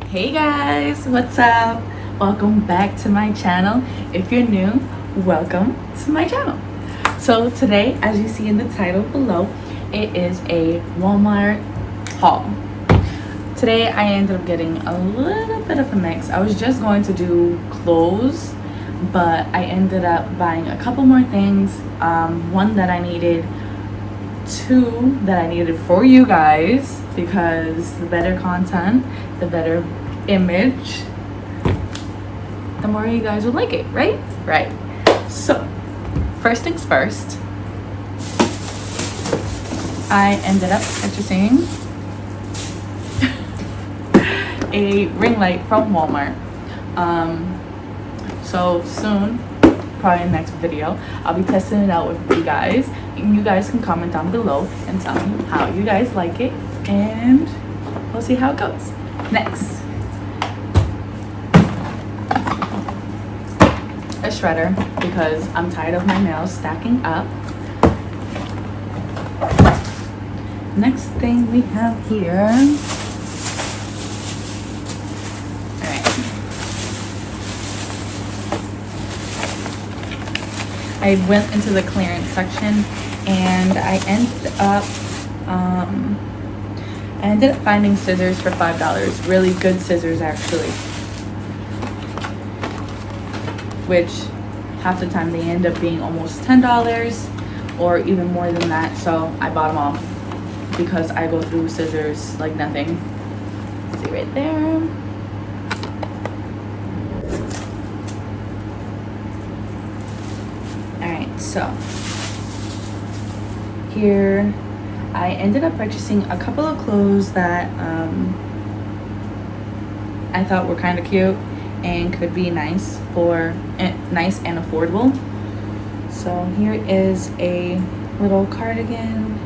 Hey guys, what's up? Welcome back to my channel. If you're new, welcome to my channel. So today, as you see in the title below, it is a Walmart haul. Today I ended up getting a little bit of a mix. I was just going to do clothes, but I ended up buying a couple more things. One that I needed, two that I needed for you guys, because the better content, the better image, the more you guys would like it, right? Right. So, first things first, I ended up purchasing a ring light from Walmart. So soon, probably in the next video, I'll be testing it out with you guys. And you guys can comment down below and tell me how you guys like it, and we'll see how it goes. Next, a shredder, because I'm tired of my nails stacking up. Next thing we have here, I went into the clearance section and I ended up finding scissors for $5. Really good scissors, actually. Which half the time they end up being almost $10 or even more than that. So I bought them all because I go through scissors like nothing. See right there. So here I ended up purchasing a couple of clothes that I thought were kind of cute and could be nice and affordable. So here is a little cardigan,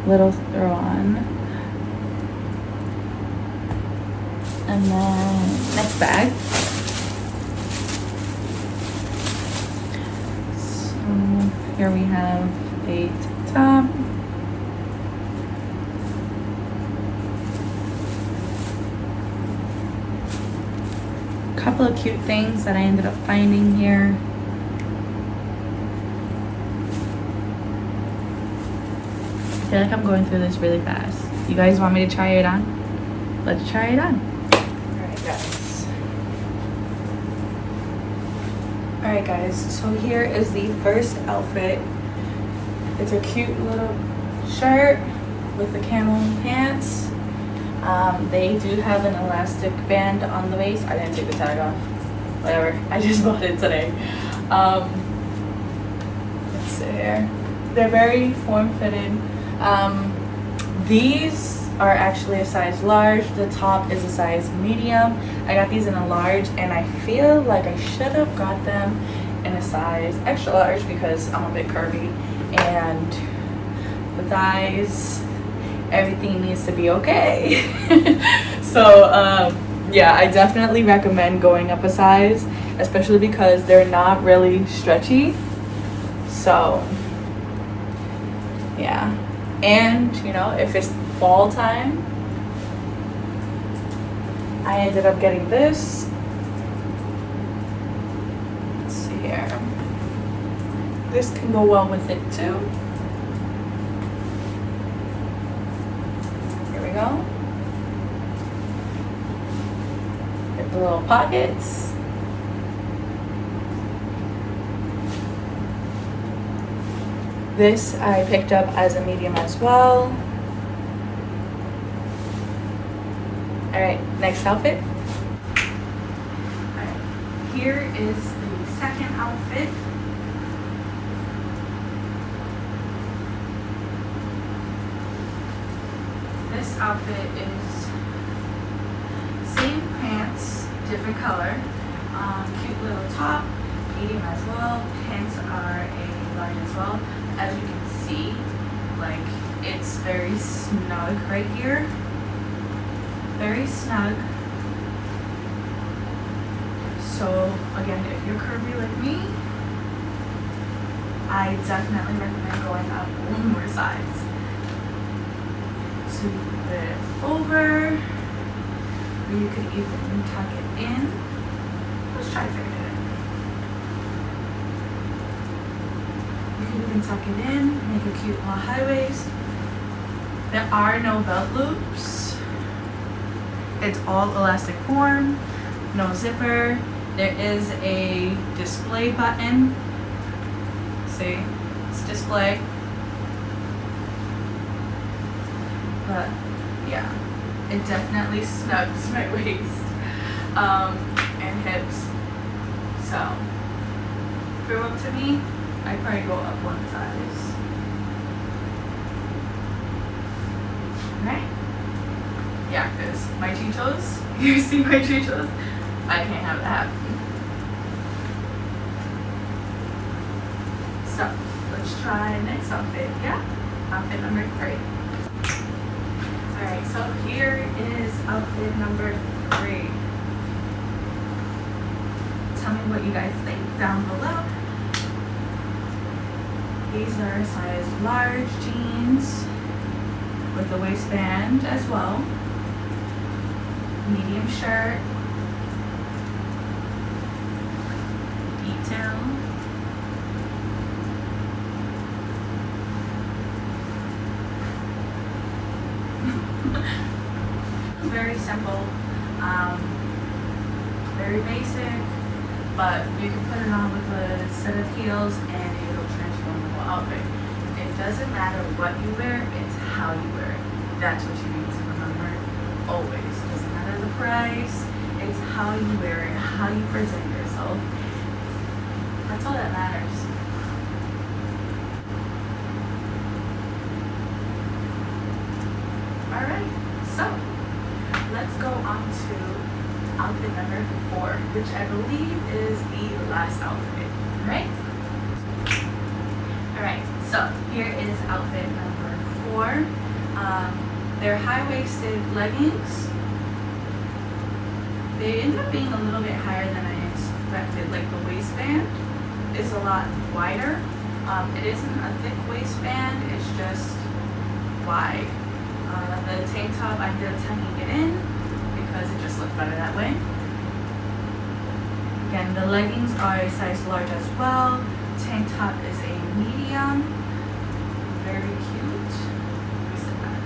little throw on, and then next bag. Here we have a top, couple of cute things that I ended up finding here. I feel like I'm going through this really fast. You guys want me to try it on? Let's try it on. Alright guys, so here is the first outfit. It's a cute little shirt with the camel pants. They do have an elastic band on the waist. I didn't take the tag off. Whatever, I just bought it today. Let's see here. They're very form-fitted. These are actually a size large. The top is a size medium. I got these in a large, and I feel like I should have got them in a size extra large because I'm a bit curvy, and the thighs, everything needs to be okay. So yeah, I definitely recommend going up a size, especially because they're not really stretchy. So yeah, and you know, if it's fall time, I ended up getting this. Let's see here. This can go well with it too. Here we go. Get the little pockets. This I picked up as a medium as well. Alright, next outfit. Alright, here is the second outfit. This outfit is same pants, different color. Cute little top, medium as well. Pants are a large as well. As you can see, like, it's very snug right here. Very snug. So again, if you're curvy like me, I definitely recommend going up one more size. So we put it over. or you could even tuck it in. Let's try fitting it in. You can even tuck it in, make a cute little high waist. There are no belt loops. It's all elastic form, no zipper. There is a display button. See, it's display. But yeah, it definitely snugs my waist and hips. So if it were up to me, I'd probably go up one size. Right? Yeah, because my chichos, you see my chichos? I can't have that happen. So let's try next outfit. Yeah, outfit number 3. Alright, so here is outfit number 3. Tell me what you guys think down below. These are size large jeans with the waistband as well. Medium shirt. Detail. Very simple, very basic, but you can put it on with a set of heels and it'll transform the whole outfit. It doesn't matter what you wear, it's how you wear it. That's what you need to remember always. It doesn't matter the price, it's how you wear it, how you present yourself. That's all that matters. Alright, so let's go on to outfit number 4, which I believe is the last outfit, right? Alright, so here is outfit number 4. They're high-waisted leggings. They end up being a little bit higher than I expected. Like the waistband is a lot wider. It isn't a thick waistband, it's just wide. The tank top, I ended up tucking it in because it just looks better that way. Again, the leggings are a size large as well. Tank top is a medium. Very cute. Here's the back.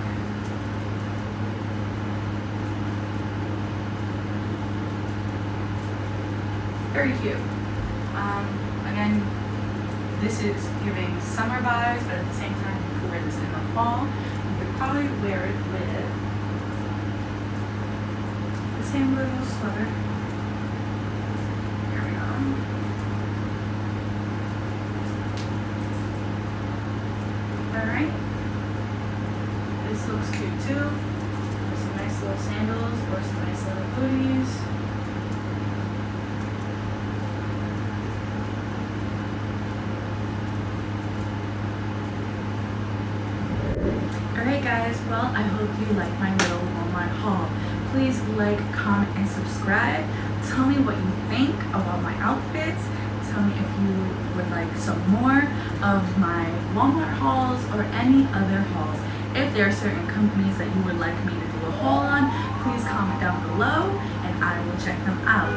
Very cute. Again, this is giving summer vibes, but at the same time, you could wear this in the fall. Probably wear it with the same little sweater. Here we go. Alright. This looks cute too. With some nice little sandals or some nice little booties. Alright guys, well I hope you like my little Walmart haul. Please like, comment, and subscribe. Tell me what you think about my outfits. Tell me if you would like some more of my Walmart hauls or any other hauls. If there are certain companies that you would like me to do a haul on, please comment down below and I will check them out.